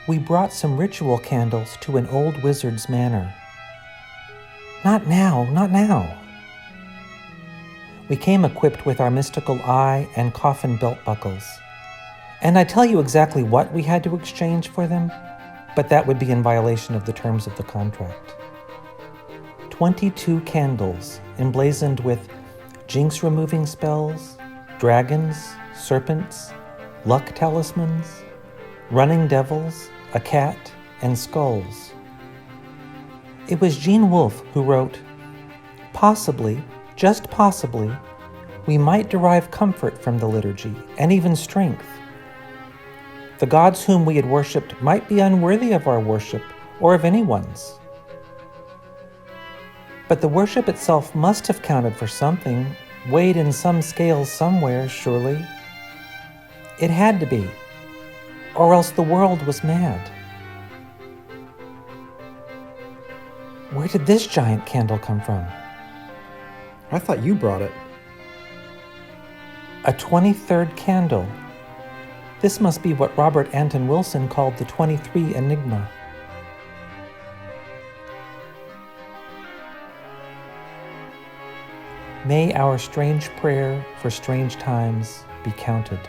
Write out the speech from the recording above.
We brought some ritual candles to an old wizard's manor. Not now, not now. We came equipped with our mystical eye and coffin belt buckles. And I tell you exactly what we had to exchange for them, but that would be in violation of the terms of the contract. 22 candles emblazoned with jinx-removing spells, dragons, serpents, luck talismans, running devils, a cat, and skulls. It was Jean Wolfe who wrote, "Possibly, just possibly, we might derive comfort from the liturgy, and even strength. The gods whom we had worshipped might be unworthy of our worship or of anyone's. But the worship itself must have counted for something, weighed in some scales somewhere, surely. It had to be, or else the world was mad." Where did this giant candle come from? I thought you brought it. A 23rd candle. This must be what Robert Anton Wilson called the 23 Enigma. May our strange prayer for strange times be counted.